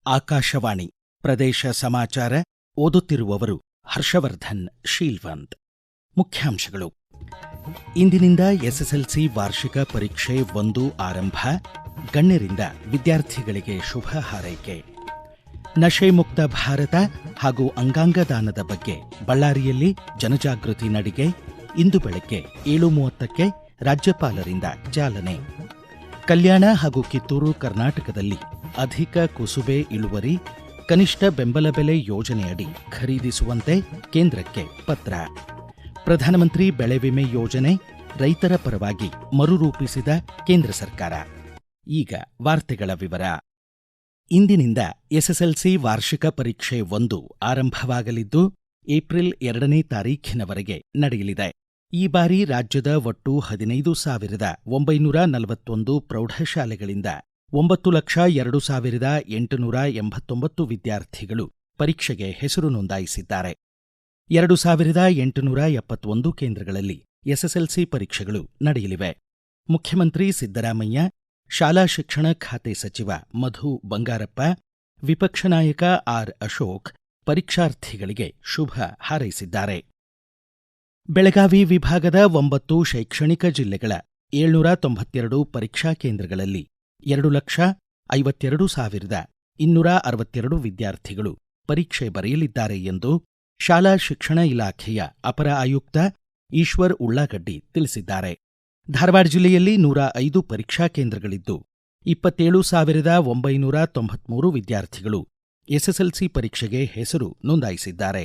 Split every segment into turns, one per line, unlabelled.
ಆಕಾಶವಾಣಿ ಪ್ರದೇಶ ಸಮಾಚಾರ ಓದುತ್ತಿರುವವರು ಹರ್ಷವರ್ಧನ್ ಶೀಲ್ವಂತ್. ಮುಖ್ಯಾಂಶಗಳು. ಇಂದಿನಿಂದ ಎಸ್ಎಸ್ಎಲ್ಸಿ ವಾರ್ಷಿಕ ಪರೀಕ್ಷೆ 1 ಆರಂಭ. ಗಣ್ಯರಿಂದ ವಿದ್ಯಾರ್ಥಿಗಳಿಗೆ ಶುಭ ಹಾರೈಕೆ. ನಶೆ ಮುಕ್ತ ಭಾರತ ಹಾಗೂ ಅಂಗಾಂಗ ದಾನದ ಬಗ್ಗೆ ಬಳ್ಳಾರಿಯಲ್ಲಿ ಜನಜಾಗೃತಿ ನಡಿಗೆ. ಇಂದು ಬೆಳಗ್ಗೆ 7:30ಕ್ಕೆ ರಾಜ್ಯಪಾಲರಿಂದ ಚಾಲನೆ. ಕಲ್ಯಾಣ ಹಾಗೂ ಕಿತ್ತೂರು ಕರ್ನಾಟಕದಲ್ಲಿ ಅಧಿಕ ಕುಸುಬೆ ಇಳುವರಿ, ಕನಿಷ್ಠ ಬೆಂಬಲ ಬೆಲೆ ಯೋಜನೆಯಡಿ ಖರೀದಿಸುವಂತೆ ಕೇಂದ್ರಕ್ಕೆ ಪತ್ರ. ಪ್ರಧಾನಮಂತ್ರಿ ಬೆಳೆ ವಿಮೆ ಯೋಜನೆ ರೈತರ ಪರವಾಗಿ ಮರುರೂಪಿಸಿದ ಕೇಂದ್ರ ಸರ್ಕಾರ. ಈಗ ವಾರ್ತೆಗಳ ವಿವರ. ಇಂದಿನಿಂದ ಎಸ್ಎಸ್ಎಲ್ಸಿ ವಾರ್ಷಿಕ ಪರೀಕ್ಷೆ 1 ಆರಂಭವಾಗಲಿದ್ದು ಏಪ್ರಿಲ್ 2ನೇ ತಾರೀಖಿನವರೆಗೆ ನಡೆಯಲಿದೆ. ಈ ಬಾರಿ ರಾಜ್ಯದ ಒಟ್ಟು 15,941 ಪ್ರೌಢಶಾಲೆಗಳಿಂದ 9,02,889 ವಿದ್ಯಾರ್ಥಿಗಳು ಪರೀಕ್ಷೆಗೆ ಹೆಸರು ನೋಂದಾಯಿಸಿದ್ದಾರೆ. 2,871 ಕೇಂದ್ರಗಳಲ್ಲಿ ಎಸ್ಎಸ್ಎಲ್ಸಿ ಪರೀಕ್ಷೆಗಳು ನಡೆಯಲಿವೆ. ಮುಖ್ಯಮಂತ್ರಿ ಸಿದ್ದರಾಮಯ್ಯ, ಶಾಲಾ ಶಿಕ್ಷಣ ಖಾತೆ ಸಚಿವ ಮಧು ಬಂಗಾರಪ್ಪ, ವಿಪಕ್ಷ ನಾಯಕ ಆರ್ ಅಶೋಕ್ ಪರೀಕ್ಷಾರ್ಥಿಗಳಿಗೆ ಶುಭ ಹಾರೈಸಿದ್ದಾರೆ. ಬೆಳಗಾವಿ ವಿಭಾಗದ 9 ಶೈಕ್ಷಣಿಕ ಜಿಲ್ಲೆಗಳ 792 ಪರೀಕ್ಷಾ ಕೇಂದ್ರಗಳಲ್ಲಿ 2,52,262 ವಿದ್ಯಾರ್ಥಿಗಳು ಪರೀಕ್ಷೆ ಬರೆಯಲಿದ್ದಾರೆ ಎಂದು ಶಾಲಾ ಶಿಕ್ಷಣ ಇಲಾಖೆಯ ಅಪರ ಆಯುಕ್ತ ಈಶ್ವರ್ ಉಳ್ಳಾಗಡ್ಡಿ ತಿಳಿಸಿದ್ದಾರೆ. ಧಾರವಾಡ ಜಿಲ್ಲೆಯಲ್ಲಿ 105 ಪರೀಕ್ಷಾ ಕೇಂದ್ರಗಳಿದ್ದು 27,993 ವಿದ್ಯಾರ್ಥಿಗಳು ಎಸ್ಎಸ್ಎಲ್ಸಿ ಪರೀಕ್ಷೆಗೆ ಹೆಸರು ನೋಂದಾಯಿಸಿದ್ದಾರೆ.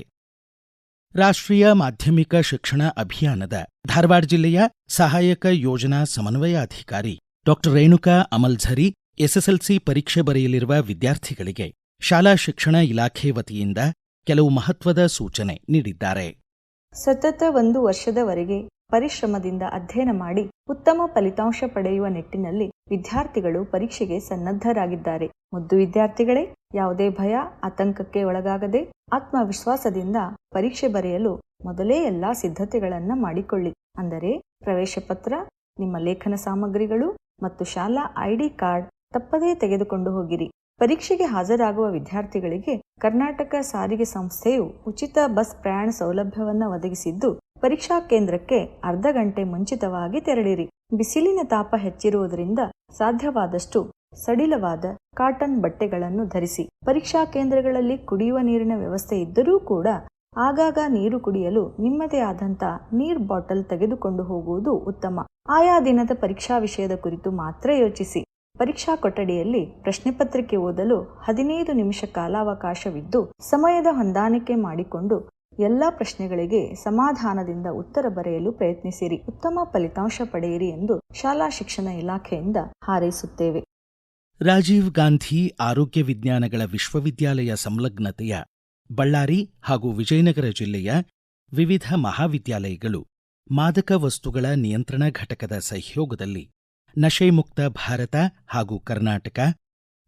ರಾಷ್ಟ್ರೀಯ ಮಾಧ್ಯಮಿಕ ಶಿಕ್ಷಣ ಅಭಿಯಾನದ ಧಾರವಾಡ ಜಿಲ್ಲೆಯ ಸಹಾಯಕ ಯೋಜನಾ ಸಮನ್ವಯಾಧಿಕಾರಿ ಡಾ ರೇಣುಕಾ ಅಮಲ್ಝರಿ ಎಸ್ಎಸ್ಎಲ್ಸಿ ಪರೀಕ್ಷೆ ಬರೆಯಲಿರುವ ವಿದ್ಯಾರ್ಥಿಗಳಿಗೆ ಶಾಲಾ ಶಿಕ್ಷಣ ಇಲಾಖೆ ವತಿಯಿಂದ ಕೆಲವು ಮಹತ್ವದ ಸೂಚನೆ ನೀಡಿದ್ದಾರೆ.
ಸತತ 1 ವರ್ಷದವರೆಗೆ ಪರಿಶ್ರಮದಿಂದ ಅಧ್ಯಯನ ಮಾಡಿ ಉತ್ತಮ ಫಲಿತಾಂಶ ಪಡೆಯುವ ನಿಟ್ಟಿನಲ್ಲಿ ವಿದ್ಯಾರ್ಥಿಗಳು ಪರೀಕ್ಷೆಗೆ ಸನ್ನದ್ಧರಾಗಿದ್ದಾರೆ. ಮುದ್ದು ವಿದ್ಯಾರ್ಥಿಗಳೇ, ಯಾವುದೇ ಭಯ ಆತಂಕಕ್ಕೆ ಒಳಗಾಗದೆ ಆತ್ಮವಿಶ್ವಾಸದಿಂದ ಪರೀಕ್ಷೆ ಬರೆಯಲು ಮೊದಲೇ ಎಲ್ಲಾ ಸಿದ್ಧತೆಗಳನ್ನ ಮಾಡಿಕೊಳ್ಳಿ. ಅಂದರೆ ಪ್ರವೇಶ ಪತ್ರ, ನಿಮ್ಮ ಲೇಖನ ಸಾಮಗ್ರಿಗಳು ಮತ್ತು ಶಾಲಾ ಐಡಿ ಕಾರ್ಡ್ ತಪ್ಪದೇ ತೆಗೆದುಕೊಂಡು ಹೋಗಿರಿ. ಪರೀಕ್ಷೆಗೆ ಹಾಜರಾಗುವ ವಿದ್ಯಾರ್ಥಿಗಳಿಗೆ ಕರ್ನಾಟಕ ಸಾರಿಗೆ ಸಂಸ್ಥೆಯು ಉಚಿತ ಬಸ್ ಪ್ರಯಾಣ ಸೌಲಭ್ಯವನ್ನು ಒದಗಿಸಿದ್ದು, ಪರೀಕ್ಷಾ ಕೇಂದ್ರಕ್ಕೆ ಅರ್ಧ ಗಂಟೆ ಮುಂಚಿತವಾಗಿ ತೆರಳಿರಿ. ಬಿಸಿಲಿನ ತಾಪ ಹೆಚ್ಚಿರುವುದರಿಂದ ಸಾಧ್ಯವಾದಷ್ಟು ಸಡಿಲವಾದ ಕಾಟನ್ ಬಟ್ಟೆಗಳನ್ನು ಧರಿಸಿ. ಪರೀಕ್ಷಾ ಕೇಂದ್ರಗಳಲ್ಲಿ ಕುಡಿಯುವ ನೀರಿನ ವ್ಯವಸ್ಥೆ ಇದ್ದರೂ ಕೂಡ ಆಗಾಗ ನೀರು ಕುಡಿಯಲು ನಿಮ್ಮದೇ ಆದಂಥ ನೀರ್ ಬಾಟಲ್ ತೆಗೆದುಕೊಂಡು ಹೋಗುವುದು ಉತ್ತಮ. ಆಯಾ ದಿನದ ಪರೀಕ್ಷಾ ವಿಷಯದ ಕುರಿತು ಮಾತ್ರ ಯೋಚಿಸಿ. ಪರೀಕ್ಷಾ ಕೊಠಡಿಯಲ್ಲಿ ಪ್ರಶ್ನೆ ಪತ್ರಿಕೆ ಓದಲು 15 ನಿಮಿಷ ಕಾಲಾವಕಾಶವಿದ್ದು, ಸಮಯದ ಹೊಂದಾಣಿಕೆ ಮಾಡಿಕೊಂಡು ಎಲ್ಲ ಪ್ರಶ್ನೆಗಳಿಗೆ ಸಮಾಧಾನದಿಂದ ಉತ್ತರ ಬರೆಯಲು ಪ್ರಯತ್ನಿಸಿರಿ. ಉತ್ತಮ ಫಲಿತಾಂಶ ಪಡೆಯಿರಿ ಎಂದು ಶಾಲಾ ಶಿಕ್ಷಣ ಇಲಾಖೆಯಿಂದ ಹಾರೈಸುತ್ತೇವೆ.
ರಾಜೀವ್ ಗಾಂಧಿ ಆರೋಗ್ಯ ವಿಜ್ಞಾನಗಳ ವಿಶ್ವವಿದ್ಯಾಲಯ ಸಂಲಗ್ನತೆಯ ಬಳ್ಳಾರಿ ಹಾಗೂ ವಿಜಯನಗರ ಜಿಲ್ಲೆಯ ವಿವಿಧ ಮಹಾವಿದ್ಯಾಲಯಗಳು ಮಾದಕ ವಸ್ತುಗಳ ನಿಯಂತ್ರಣ ಘಟಕದ ಸಹಯೋಗದಲ್ಲಿ ನಶೆ ಮುಕ್ತ ಭಾರತ ಹಾಗೂ ಕರ್ನಾಟಕ,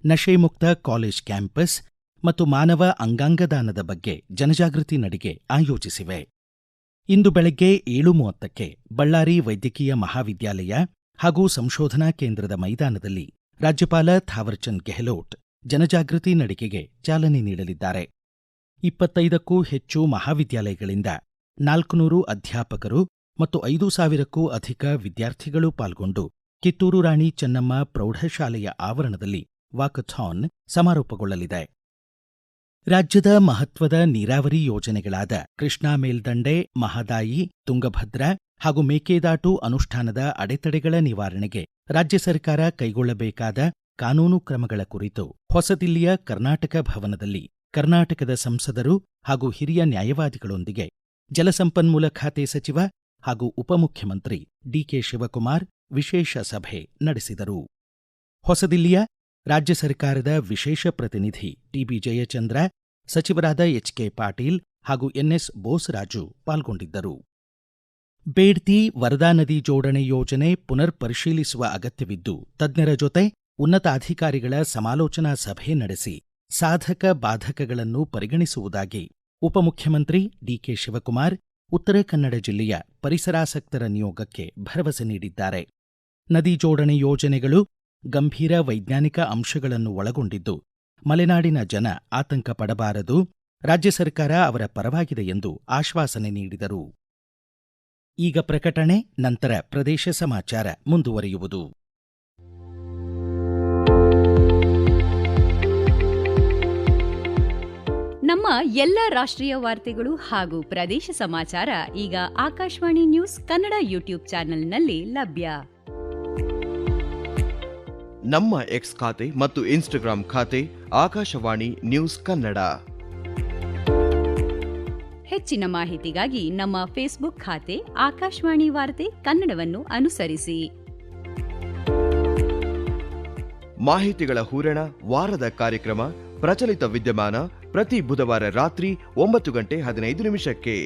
ನಶೆ ಮುಕ್ತ ಕಾಲೇಜ್ ಕ್ಯಾಂಪಸ್ ಮತ್ತು ಮಾನವ ಅಂಗಾಂಗ ದಾನದ ಬಗ್ಗೆ ಜನಜಾಗೃತಿ ನಡಿಗೆ ಆಯೋಜಿಸಿವೆ. ಇಂದು ಬೆಳಗ್ಗೆ 7:30ಕ್ಕೆ ಬಳ್ಳಾರಿ ವೈದ್ಯಕೀಯ ಮಹಾವಿದ್ಯಾಲಯ ಹಾಗೂ ಸಂಶೋಧನಾ ಕೇಂದ್ರದ ಮೈದಾನದಲ್ಲಿ ರಾಜ್ಯಪಾಲ ಥಾವರ್ಚಂದ್ ಗೆಹ್ಲೋಟ್ ಜನಜಾಗೃತಿ ನಡಿಗೆಗೆ ಚಾಲನೆ ನೀಡಲಿದ್ದಾರೆ. 25ಕ್ಕೂ ಹೆಚ್ಚು ಮಹಾವಿದ್ಯಾಲಯಗಳಿಂದ 400 ಅಧ್ಯಾಪಕರು ಮತ್ತು 5,000ಕ್ಕೂ ಅಧಿಕ ವಿದ್ಯಾರ್ಥಿಗಳು ಪಾಲ್ಗೊಂಡು ಕಿತ್ತೂರು ರಾಣಿ ಚೆನ್ನಮ್ಮ ಪ್ರೌಢಶಾಲೆಯ ಆವರಣದಲ್ಲಿ ವಾಕಥಾನ್ ಸಮಾರೋಪಗೊಳ್ಳಲಿದೆ. ರಾಜ್ಯದ ಮಹತ್ವದ ನೀರಾವರಿ ಯೋಜನೆಗಳಾದ ಕೃಷ್ಣಾ ಮೇಲ್ದಂಡೆ, ಮಹದಾಯಿ, ತುಂಗಭದ್ರಾ ಹಾಗೂ ಮೇಕೆದಾಟು ಅನುಷ್ಠಾನದ ಅಡೆತಡೆಗಳ ನಿವಾರಣೆಗೆ ರಾಜ್ಯ ಸರ್ಕಾರ ಕೈಗೊಳ್ಳಬೇಕಾದ ಕಾನೂನು ಕ್ರಮಗಳ ಕುರಿತು ಹೊಸದಿಲ್ಲಿಯ ಕರ್ನಾಟಕ ಭವನದಲ್ಲಿ ಕರ್ನಾಟಕದ ಸಂಸದರು ಹಾಗೂ ಹಿರಿಯ ನ್ಯಾಯವಾದಿಗಳೊಂದಿಗೆ ಜಲಸಂಪನ್ಮೂಲ ಖಾತೆ ಸಚಿವ ಹಾಗೂ ಉಪಮುಖ್ಯಮಂತ್ರಿ ಡಿಕೆ ಶಿವಕುಮಾರ್ ವಿಶೇಷ ಸಭೆ ನಡೆಸಿದರು. ಹೊಸದಿಲ್ಲಿಯ ರಾಜ್ಯ ಸರ್ಕಾರದ ವಿಶೇಷ ಪ್ರತಿನಿಧಿ ಟಿಬಿ ಜಯಚಂದ್ರ, ಸಚಿವರಾದ ಎಚ್ಕೆ ಪಾಟೀಲ್ ಹಾಗೂ ಎನ್ಎಸ್ ಬೋಸರಾಜು ಪಾಲ್ಗೊಂಡಿದ್ದರು. ಬೇಡ್ತಿ ವರದಾ ನದಿ ಜೋಡಣೆ ಯೋಜನೆ ಪುನರ್ ಪರಿಶೀಲಿಸುವ ಅಗತ್ಯವಿದ್ದು, ತಜ್ಞರ ಜೊತೆ ಉನ್ನತಾಧಿಕಾರಿಗಳ ಸಮಾಲೋಚನಾ ಸಭೆ ನಡೆಸಿ ಸಾಧಕ ಬಾಧಕಗಳನ್ನು ಪರಿಗಣಿಸುವುದಾಗಿ ಉಪಮುಖ್ಯಮಂತ್ರಿ ಡಿಕೆ ಶಿವಕುಮಾರ್ ಉತ್ತರ ಕನ್ನಡ ಜಿಲ್ಲೆಯ ಪರಿಸರಾಸಕ್ತರ ನಿಯೋಗಕ್ಕೆ ಭರವಸೆ ನೀಡಿದ್ದಾರೆ. ನದಿ ಜೋಡಣೆ ಯೋಜನೆಗಳು ಗಂಭೀರ ವೈಜ್ಞಾನಿಕ ಅಂಶಗಳನ್ನು ಒಳಗೊಂಡಿದ್ದು ಮಲೆನಾಡಿನ ಜನ ಆತಂಕ ಪಡಬಾರದು, ರಾಜ್ಯ ಸರ್ಕಾರ ಅವರ ಪರವಾಗಿದೆ ಎಂದು ಆಶ್ವಾಸನೆ ನೀಡಿದರು. ಈಗ ಪ್ರಕಟಣೆ, ನಂತರ ಪ್ರದೇಶ ಸಮಾಚಾರ ಮುಂದುವರಿಯುವುದು.
ನಮ್ಮ ಎಲ್ಲ ರಾಷ್ಟ್ರೀಯ ವಾರ್ತೆಗಳು ಹಾಗೂ ಪ್ರದೇಶ ಸಮಾಚಾರ ಈಗ ಆಕಾಶವಾಣಿ ನ್ಯೂಸ್ ಕನ್ನಡ ಯೂಟ್ಯೂಬ್ ಚಾನೆಲ್ನಲ್ಲಿ ಲಭ್ಯ.
ನಮ್ಮ ಎಕ್ಸ್ ಖಾತೆ ಮತ್ತು ಇನ್ಸ್ಟಾಗ್ರಾಂ ಖಾತೆ ಆಕಾಶವಾಣಿ ನ್ಯೂಸ್ ಕನ್ನಡ.
ಹೆಚ್ಚಿನ ಮಾಹಿತಿಗಾಗಿ ನಮ್ಮ ಫೇಸ್ಬುಕ್ ಖಾತೆ ಆಕಾಶವಾಣಿ ವಾರ್ತೆ ಕನ್ನಡವನ್ನು ಅನುಸರಿಸಿ.
ಮಾಹಿತಿಗಳ ಹೂರಣ, ವಾರದ ಕಾರ್ಯಕ್ರಮ, ಪ್ರಚಲಿತ ವಿದ್ಯಮಾನ ಪ್ರತಿ ಬುಧವಾರ ರಾತ್ರಿ 9:15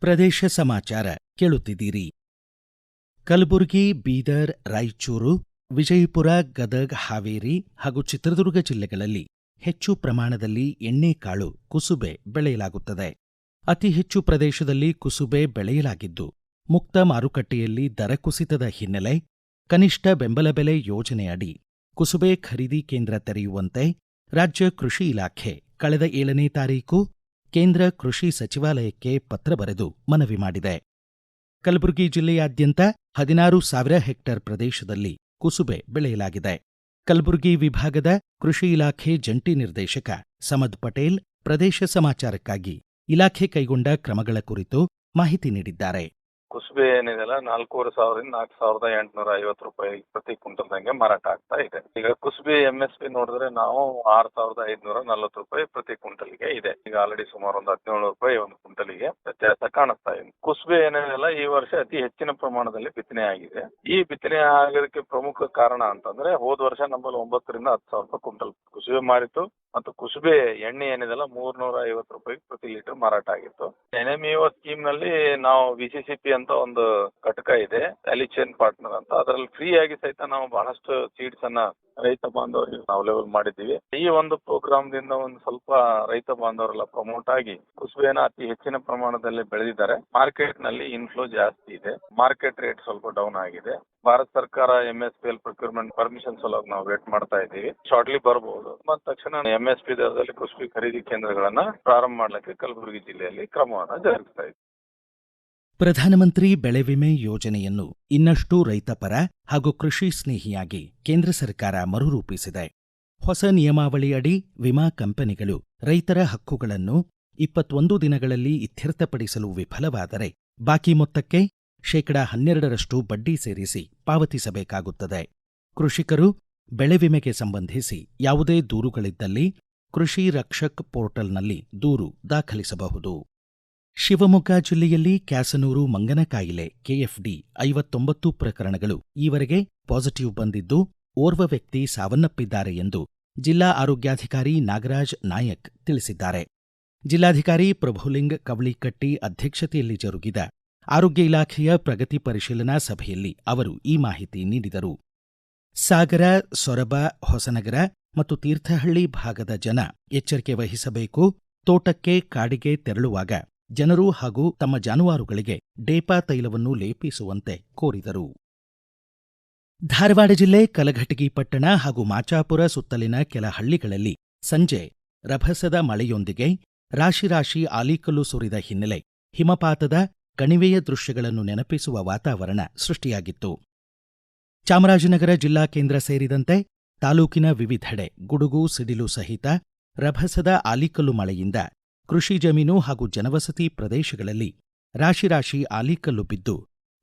ಪ್ರದೇಶ ಸಮಾಚಾರ ಕೇಳುತ್ತಿದ್ದೀರಿ. ಕಲಬುರಗಿ, ಬೀದರ್, ರಾಯಚೂರು, ವಿಜಯಪುರ, ಗದಗ, ಹಾವೇರಿ ಹಾಗೂ ಚಿತ್ರದುರ್ಗ ಜಿಲ್ಲೆಗಳಲ್ಲಿ ಹೆಚ್ಚು ಪ್ರಮಾಣದಲ್ಲಿ ಎಣ್ಣೆಕಾಳು, ಕುಸುಬೆ ಬೆಳೆಯಲಾಗುತ್ತದೆ. ಅತಿ ಹೆಚ್ಚು ಪ್ರದೇಶದಲ್ಲಿ ಕುಸುಬೆ ಬೆಳೆಯಲಾಗಿದ್ದು, ಮುಕ್ತ ಮಾರುಕಟ್ಟೆಯಲ್ಲಿ ದರ ಕುಸಿತದ ಹಿನ್ನೆಲೆ ಕನಿಷ್ಠ ಬೆಂಬಲ ಬೆಲೆ ಯೋಜನೆಯಡಿ ಕುಸುಬೆ ಖರೀದಿ ಕೇಂದ್ರ ತೆರೆಯುವಂತೆ ರಾಜ್ಯ ಕೃಷಿ ಇಲಾಖೆ ಕಳೆದ 7ನೇ ತಾರೀಕು ಕೇಂದ್ರ ಕೃಷಿ ಸಚಿವಾಲಯಕ್ಕೆ ಪತ್ರ ಬರೆದು ಮನವಿ ಮಾಡಿದೆ. ಕಲಬುರಗಿ ಜಿಲ್ಲೆಯಾದ್ಯಂತ 16,000 ಹೆಕ್ಟೇರ್ ಪ್ರದೇಶದಲ್ಲಿ ಕುಸುಬೆ ಬೆಳೆಯಲಾಗಿದೆ. ಕಲಬುರಗಿ ವಿಭಾಗದ ಕೃಷಿ ಇಲಾಖೆ ಜಂಟಿ ನಿರ್ದೇಶಕ ಸಮದ್ ಪಟೇಲ್ ಪ್ರದೇಶ ಸಮಾಚಾರಕ್ಕಾಗಿ ಇಲಾಖೆ ಕೈಗೊಂಡ ಕ್ರಮಗಳ ಕುರಿತು ಮಾಹಿತಿ ನೀಡಿದ್ದಾರೆ.
ಕುಸುಬೆ ಏನಿದೆಲ್ಲ 4,500 4,850 ರೂಪಾಯಿ ಪ್ರತಿ ಕ್ವಿಂಟಲ್ದಂಗೆ ಮಾರಾಟ ಆಗ್ತಾ ಇದೆ. ಈಗ ಕುಸುಬೆ MSP ನೋಡಿದ್ರೆ ನಾವು 6,540 ರೂಪಾಯಿ ಪ್ರತಿ ಕ್ವಿಂಟಲ್ಗೆ ಇದೆ. ಈಗ ಆಲ್ರೆಡಿ ಸುಮಾರು ಒಂದು 17 ರೂಪಾಯಿ ಒಂದು ಕ್ವಿಂಟಲ್ಗೆ ವ್ಯತ್ಯಾಸ ಕಾಣಿಸ್ತಾ ಇದೆ. ಕುಸುಬೆ ಏನಿದೆಲ್ಲ ಈ ವರ್ಷ ಅತಿ ಹೆಚ್ಚಿನ ಪ್ರಮಾಣದಲ್ಲಿ ಬಿತ್ತನೆ ಆಗಿದೆ. ಈ ಬಿತ್ತನೆ ಆಗೋದಕ್ಕೆ ಪ್ರಮುಖ ಕಾರಣ ಅಂತಂದ್ರೆ ಹೋದ ವರ್ಷ ನಮ್ಮಲ್ಲಿ 9,000 ರಿಂದ 10,000 ರೂಪಾಯಿ ಕ್ವಿಂಟಲ್ ಕುಸುಬೆ ಮಾರಿತು ಮತ್ತು ಕುಸುಬೆ ಎಣ್ಣೆ ಏನಿದೆಲ್ಲ 350 ರೂಪಾಯಿ ಪ್ರತಿ ಲೀಟರ್ ಮಾರಾಟ ಆಗಿತ್ತು. NMEO ಸ್ಕೀಮ್ ನಲ್ಲಿ ನಾವು VCCP ಅಂತ ಒಂದು ಘಟಕ ಇದೆ, ಅಲಿಚೇನ್ ಪಾರ್ಟ್ನರ್ ಅಂತ, ಅದರಲ್ಲಿ ಫ್ರೀ ಆಗಿ ಸಹಿತ ನಾವು ಬಹಳಷ್ಟು ಸೀಡ್ಸ್ ಅನ್ನ ರೈತ ಬಾಂಧವರಿಗೆ ಅವೈಲೇಬಲ್ ಮಾಡಿದ್ದೀವಿ. ಈ ಒಂದು ಪ್ರೋಗ್ರಾಮ್ ದಿಂದ ಒಂದು ಸ್ವಲ್ಪ ರೈತ ಬಾಂಧವರೆಲ್ಲ ಪ್ರಮೋಟ್ ಆಗಿ ಕುಸುಬೆನ ಅತಿ ಹೆಚ್ಚಿನ ಪ್ರಮಾಣದಲ್ಲಿ ಬೆಳೆದಿದ್ದಾರೆ. ಮಾರ್ಕೆಟ್ ನಲ್ಲಿ ಇನ್ಫ್ಲೋ ಜಾಸ್ತಿ ಇದೆ, ಮಾರ್ಕೆಟ್ ರೇಟ್ ಸ್ವಲ್ಪ ಡೌನ್ ಆಗಿದೆ. ಭಾರತ ಸರ್ಕಾರ MSPL ಪ್ರೊಕ್ಯೂರ್ಮೆಂಟ್ ಪರ್ಮಿಷನ್ ಸಲುವಾಗಿ ನಾವು ವೇಟ್ ಮಾಡ್ತಾ ಇದ್ದೀವಿ. ಶಾರ್ಟ್ಲಿ ಬರಬಹುದು. ಮತ್ತು ತಕ್ಷಣ MSP ದರದಲ್ಲಿ ಕುಸುಬೆ ಖರೀದಿ ಕೇಂದ್ರಗಳನ್ನ ಪ್ರಾರಂಭ ಮಾಡಲಿಕ್ಕೆ ಕಲಬುರಗಿ ಜಿಲ್ಲೆಯಲ್ಲಿ ಕ್ರಮವನ್ನು ಜರುಗಿಸ್ತಾ ಇದ್ದೀವಿ.
ಪ್ರಧಾನಮಂತ್ರಿ ಬೆಳೆ ವಿಮೆ ಯೋಜನೆಯನ್ನು ಇನ್ನಷ್ಟು ರೈತಪರ ಹಾಗೂ ಕೃಷಿ ಸ್ನೇಹಿಯಾಗಿ ಕೇಂದ್ರ ಸರ್ಕಾರ ಮರುರೂಪಿಸಿದೆ. ಹೊಸ ನಿಯಮಾವಳಿ ಅಡಿ ವಿಮಾ ಕಂಪನಿಗಳು ರೈತರ ಹಕ್ಕುಗಳನ್ನು 21 ದಿನಗಳಲ್ಲಿ ಇತ್ಯರ್ಥಪಡಿಸಲು ವಿಫಲವಾದರೆ ಬಾಕಿ ಮೊತ್ತಕ್ಕೆ 12% ಬಡ್ಡಿ ಸೇರಿಸಿ ಪಾವತಿಸಬೇಕಾಗುತ್ತದೆ. ಕೃಷಿಕರು ಬೆಳೆ ವಿಮೆಗೆ ಸಂಬಂಧಿಸಿ ಯಾವುದೇ ದೂರುಗಳಿದ್ದಲ್ಲಿ ಕೃಷಿ ರಕ್ಷಕ್ ಪೋರ್ಟಲ್ನಲ್ಲಿ ದೂರು ದಾಖಲಿಸಬಹುದು. ಶಿವಮೊಗ್ಗ ಜಿಲ್ಲೆಯಲ್ಲಿ ಕ್ಯಾಸನೂರು ಮಂಗನ ಕಾಯಿಲೆ KFD 59 ಪ್ರಕರಣಗಳು ಈವರೆಗೆ ಪಾಸಿಟಿವ್ ಬಂದಿದ್ದು, ಓರ್ವ ವ್ಯಕ್ತಿ ಸಾವನ್ನಪ್ಪಿದ್ದಾರೆ ಎಂದು ಜಿಲ್ಲಾ ಆರೋಗ್ಯಾಧಿಕಾರಿ ನಾಗರಾಜ್ ನಾಯಕ್ ತಿಳಿಸಿದ್ದಾರೆ. ಜಿಲ್ಲಾಧಿಕಾರಿ ಪ್ರಭುಲಿಂಗ್ ಕವಳಿಕಟ್ಟಿ ಅಧ್ಯಕ್ಷತೆಯಲ್ಲಿ ಜರುಗಿದ ಆರೋಗ್ಯ ಇಲಾಖೆಯ ಪ್ರಗತಿ ಪರಿಶೀಲನಾ ಸಭೆಯಲ್ಲಿ ಅವರು ಈ ಮಾಹಿತಿ ನೀಡಿದರು. ಸಾಗರ, ಸೊರಬ, ಹೊಸನಗರ ಮತ್ತು ತೀರ್ಥಹಳ್ಳಿ ಭಾಗದ ಜನ ಎಚ್ಚರಿಕೆ ವಹಿಸಬೇಕು. ತೋಟಕ್ಕೆ, ಕಾಡಿಗೆ ತೆರಳುವಾಗ ಜನರು ಹಾಗೂ ತಮ್ಮ ಜಾನುವಾರುಗಳಿಗೆ ಡೇಪಾ ತೈಲವನ್ನು ಲೇಪಿಸುವಂತೆ ಕೋರಿದರು. ಧಾರವಾಡ ಜಿಲ್ಲೆ ಕಲಘಟಗಿ ಪಟ್ಟಣ ಹಾಗೂ ಮಾಚಾಪುರ ಸುತ್ತಲಿನ ಕೆಲ ಹಳ್ಳಿಗಳಲ್ಲಿ ಸಂಜೆ ರಭಸದ ಮಳೆಯೊಂದಿಗೆ ರಾಶಿ ಆಲಿಕಲ್ಲು ಸುರಿದ ಹಿನ್ನೆಲೆ ಹಿಮಪಾತದ ಕಣಿವೆಯ ದೃಶ್ಯಗಳನ್ನು ನೆನಪಿಸುವ ವಾತಾವರಣ ಸೃಷ್ಟಿಯಾಗಿತ್ತು. ಚಾಮರಾಜನಗರ ಜಿಲ್ಲಾ ಕೇಂದ್ರ ಸೇರಿದಂತೆ ತಾಲೂಕಿನ ವಿವಿಧೆಡೆ ಗುಡುಗು, ಸಿಡಿಲು ಸಹಿತ ರಭಸದ ಆಲಿಕಲ್ಲು ಮಳೆಯಿಂದ ಕೃಷಿ ಜಮೀನು ಹಾಗೂ ಜನವಸತಿ ಪ್ರದೇಶಗಳಲ್ಲಿ ರಾಶಿ ಆಲಿಕಲ್ಲು ಬಿದ್ದು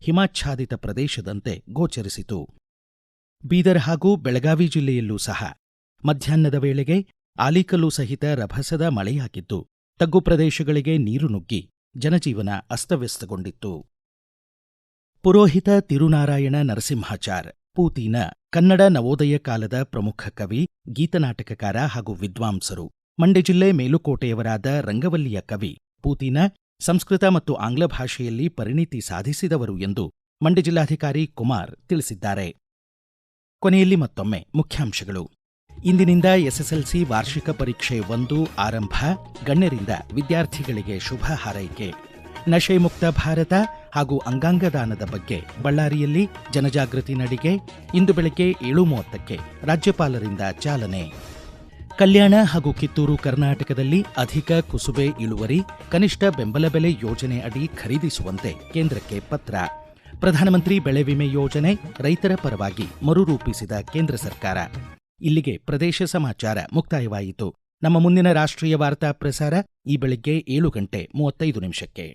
ಹಿಮಾಚ್ಛಾದಿತ ಪ್ರದೇಶದಂತೆ ಗೋಚರಿಸಿತು. ಬೀದರ್ ಹಾಗೂ ಬೆಳಗಾವಿ ಜಿಲ್ಲೆಯಲ್ಲೂ ಸಹ ಮಧ್ಯಾಹ್ನದ ವೇಳೆಗೆ ಆಲಿಕಲ್ಲು ಸಹಿತ ರಭಸದ ಮಳೆಯಾಗಿದ್ದು ತಗ್ಗು ಪ್ರದೇಶಗಳಿಗೆ ನೀರು ನುಗ್ಗಿ ಜನಜೀವನ ಅಸ್ತವ್ಯಸ್ತಗೊಂಡಿತ್ತು. ಪುರೋಹಿತ ತಿರುನಾರಾಯಣ ನರಸಿಂಹಾಚಾರ್ ಪೂತಿನ ಕನ್ನಡ ನವೋದಯ ಕಾಲದ ಪ್ರಮುಖ ಕವಿ, ಗೀತನಾಟಕಕಾರ ಹಾಗೂ ವಿದ್ವಾಂಸರು. ಮಂಡ್ಯ ಜಿಲ್ಲೆ ಮೇಲುಕೋಟೆಯವರಾದ ರಂಗವಲ್ಲಿಯ ಕವಿ ಪೂತಿನ ಸಂಸ್ಕೃತ ಮತ್ತು ಆಂಗ್ಲ ಭಾಷೆಯಲ್ಲಿ ಪರಿಣಿತಿ ಸಾಧಿಸಿದವರು ಎಂದು ಮಂಡ್ಯ ಜಿಲ್ಲಾಧಿಕಾರಿ ಕುಮಾರ್ ತಿಳಿಸಿದ್ದಾರೆ. ಕೊನೆಯಲ್ಲಿ ಮತ್ತೊಮ್ಮೆ ಮುಖ್ಯಾಂಶಗಳು. ಇಂದಿನಿಂದ SSLC ವಾರ್ಷಿಕ ಪರೀಕ್ಷೆ 1 ಆರಂಭ. ಗಣ್ಯರಿಂದ ವಿದ್ಯಾರ್ಥಿಗಳಿಗೆ ಶುಭ ಹಾರೈಕೆ. ನಶೆ ಮುಕ್ತ ಭಾರತ ಹಾಗೂ ಅಂಗಾಂಗ ದಾನದ ಬಗ್ಗೆ ಬಳ್ಳಾರಿಯಲ್ಲಿ ಜನಜಾಗೃತಿ ನಡಿಗೆ ಇಂದು ಬೆಳಗ್ಗೆ 7:30ಕ್ಕೆ ರಾಜ್ಯಪಾಲರಿಂದ ಚಾಲನೆ. ಕಲ್ಯಾಣ ಹಾಗೂ ಕಿತ್ತೂರು ಕರ್ನಾಟಕದಲ್ಲಿ ಅಧಿಕ ಕುಸುಬೆ ಇಳುವರಿ, ಕನಿಷ್ಠ ಬೆಂಬಲ ಬೆಲೆ ಯೋಜನೆ ಅಡಿ ಖರೀದಿಸುವಂತೆ ಕೇಂದ್ರಕ್ಕೆ ಪತ್ರ. ಪ್ರಧಾನಮಂತ್ರಿ ಬೆಳೆ ವಿಮೆ ಯೋಜನೆ ರೈತರ ಪರವಾಗಿ ಮರುರೂಪಿಸಿದ ಕೇಂದ್ರ ಸರ್ಕಾರ. ಇಲ್ಲಿಗೆ ಪ್ರದೇಶ ಸಮಾಚಾರ ಮುಕ್ತಾಯವಾಯಿತು. ನಮ್ಮ ಮುಂದಿನ ರಾಷ್ಟ್ರೀಯ ವಾರ್ತಾ ಪ್ರಸಾರ ಈ ಬೆಳಿಗ್ಗೆ 7:35.